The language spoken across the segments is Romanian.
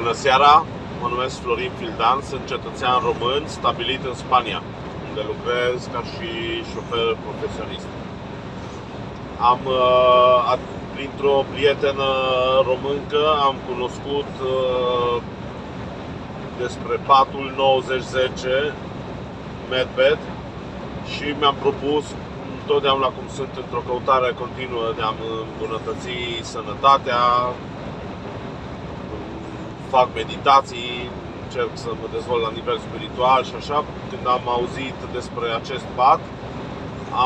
Bună seara, mă numesc Florin Fildan, sunt cetățean român stabilit în Spania, unde lucrez ca și șofer profesionist. Printr-o prietenă româncă am cunoscut despre patul 90-10 Medbed și mi-am propus întotdeauna, cum sunt într-o căutare continuă de a îmbunătăți sănătatea, fac meditații, încerc să mă dezvolt la nivel spiritual și așa. Când am auzit despre acest pat,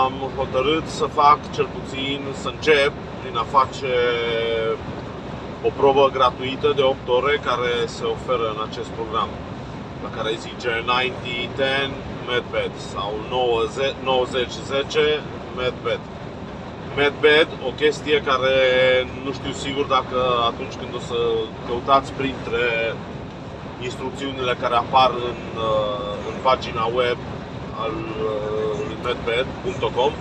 am hotărât să fac cel puțin, să încep prin a face o probă gratuită de 8 ore care se oferă în acest program, la care zice 90-10 Medbed sau 90-10 Medbed. Medbed, o chestie care nu știu sigur dacă atunci când o să căutați printre instrucțiunile care apar în pagina web al medbed.com,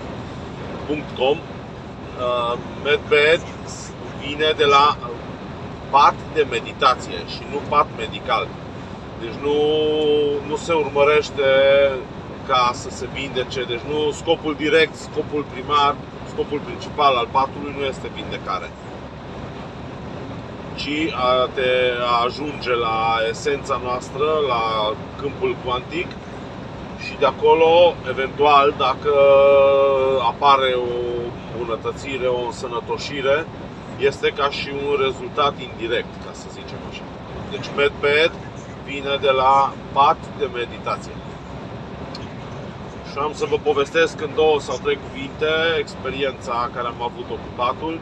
Medbed vine de la pat de meditație și nu pat medical. Deci nu se urmărește ca să se vindece, deci nu scopul direct, scopul primar, scopul principal al patului nu este vindecare, ci a te ajunge la esența noastră, la câmpul cuantic și de acolo, eventual, dacă apare o îmbunătățire, o însănătoșire, este ca și un rezultat indirect, ca să zicem așa. Deci Medbed vine de la pat de meditație. Și am să vă povestesc în 2 sau 3 cuvinte experiența care am avut-o cu patul.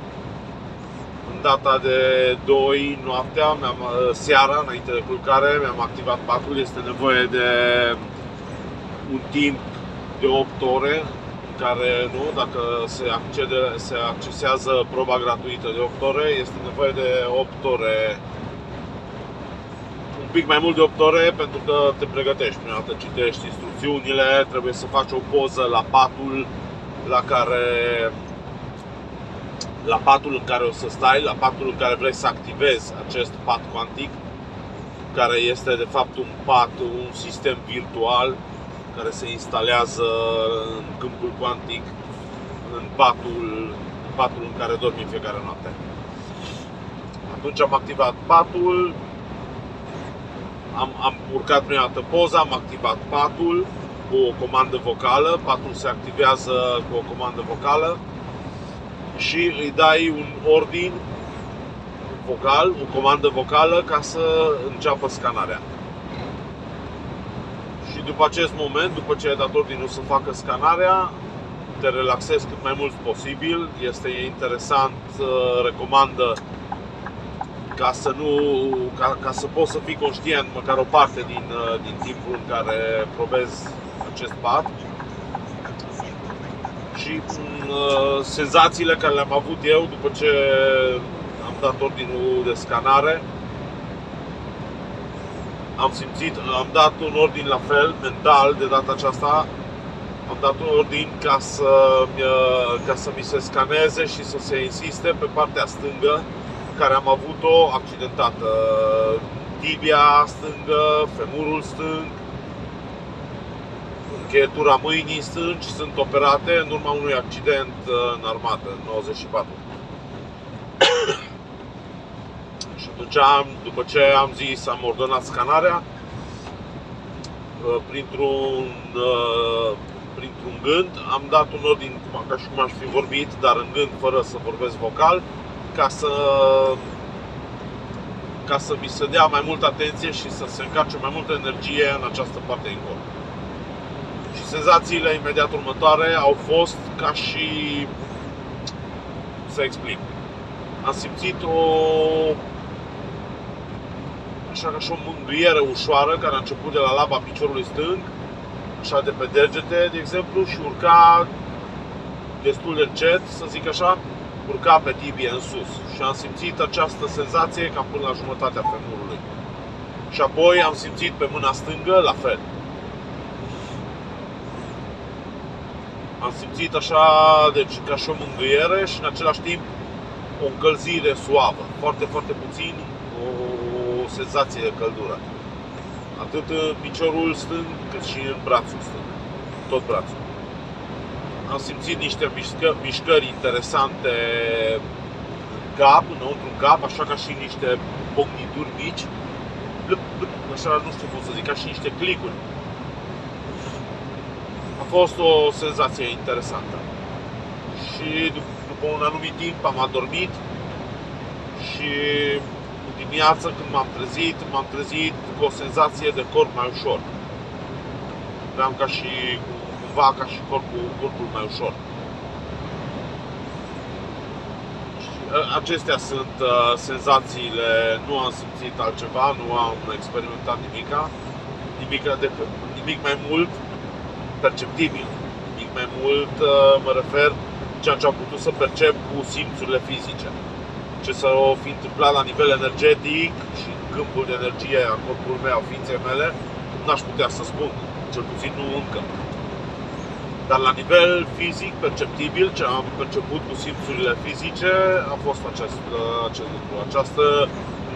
În data de 2 noaptea, seara, înainte de culcare, mi-am activat patul. Este nevoie de un timp de 8 ore, în care, dacă se accesează proba gratuită de 8 ore, este nevoie de 8 ore, un pic mai mult de 8 ore, pentru că te pregătești. Prima dată citești instrucțiunile, trebuie să faci o poză la patul în care o să stai, la patul în care vrei să activezi acest pat cuantic, care este de fapt un sistem virtual care se instalează în câmpul cuantic, în patul în care dormi în fiecare noapte. Atunci am activat patul, am urcat prima dată poza, am activat patul cu o comandă vocală. Patul se activează cu o comandă vocală și îi dai un ordin vocal, o comandă vocală, ca să înceapă scanarea. Și după acest moment, după ce ai dat ordinul să facă scanarea, te relaxezi cât mai mult posibil. Este interesant, recomandă ca să poți să fii conștient măcar o parte din timpul în care probezi acest pat. Și senzațiile care le-am avut eu după ce am dat ordinul de scanare, am dat un ordin la fel, mental, de data aceasta. Am dat un ordin ca să mi se scaneze și să se insiste pe partea stângă, care am avut-o accidentată. Tibia stângă, femurul stâng, încheietura mâinii stângi sunt operate în urma unui accident în armată, în 94. Și atunci, după ce am zis, am ordonat scanarea, printr-un gând, am dat un ordin ca și cum aș fi vorbit, dar în gând, fără să vorbesc vocal, ca să mi se dea mai multă atenție și să se încarce mai multă energie în această parte din corp. Și senzațiile imediat următoare au fost ca și, să explic, am simțit ca și o mângâiere ușoară care a început de la laba piciorului stâng, așa de pe degete, de exemplu, și urca destul de încet, să zic așa, urca pe tibie în sus. Și am simțit această senzație cam până la jumătatea femurului. Și apoi am simțit pe mâna stângă la fel. Am simțit așa, deci ca și o mângâiere și în același timp o încălzire suavă, foarte, foarte puțin, o senzație de căldură. Atât în piciorul stâng, cât și în brațul stâng. Tot brațul. Am simțit niște mișcări interesante în cap, înăuntru în cap, așa ca și niște pocnituri mici. Așa, nu știu cum să zic, ca și niște clicuri. A fost o senzație interesantă. Și după un anumit timp am adormit și dimineața când m-am trezit cu o senzație de corp mai ușor. Aveam cumva ca și corpul mai ușor. Și acestea sunt senzațiile, nu am simțit altceva, nu am experimentat nimic mai mult perceptibil. Nimic mai mult mă refer ceea ce am putut să percep cu simțurile fizice. Ce s-a fi întâmplat la nivel energetic și în câmpul de energie a corpului meu, a ființei mele, n-aș putea să spun, cel puțin nu încă. Dar la nivel fizic, perceptibil, ce am perceput cu simțurile fizice, a fost acest lucru, această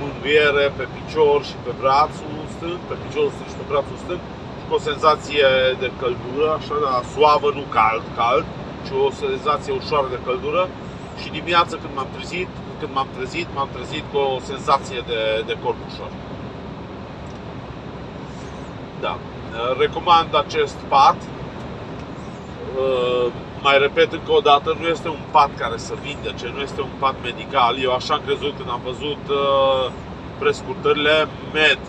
mângâiere pe picior și pe brațul stâng, pe piciorul stâng și pe brațul stâng, și cu o senzație de căldură, așa, suavă, nu cald, ci o senzație ușoară de căldură. Și dimineața când m-am trezit cu o senzație de corp ușor. Da. Recomand acest pat. Mai repet încă o dată, nu este un pat care să vindece, nu este un pat medical. Eu așa am crezut când am văzut prescurtările med,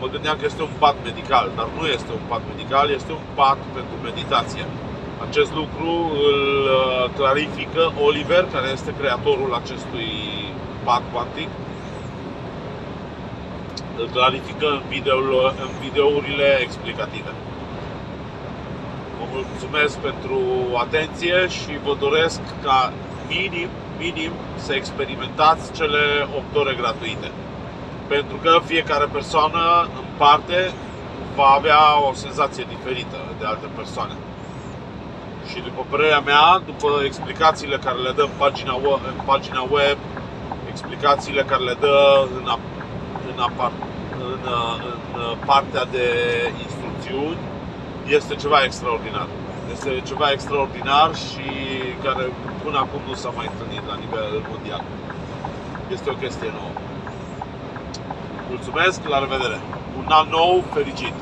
mă gândeam că este un pat medical, dar nu este un pat medical, este un pat pentru meditație. Acest lucru îl clarifică Oliver, care este creatorul acestui pat cuantic. Îl clarifică în videourile explicative. Vă mulțumesc pentru atenție și vă doresc ca minim să experimentați cele 8 ore gratuite. Pentru că fiecare persoană în parte va avea o senzație diferită de alte persoane. Și după părerea mea, după explicațiile care le dă în pagina web, explicațiile care le dă în partea de instrucțiuni, este ceva extraordinar. Este ceva extraordinar și care până acum nu s-a mai întâlnit la nivel mondial. Este o chestie nouă. Mulțumesc, la revedere! Un an nou fericit!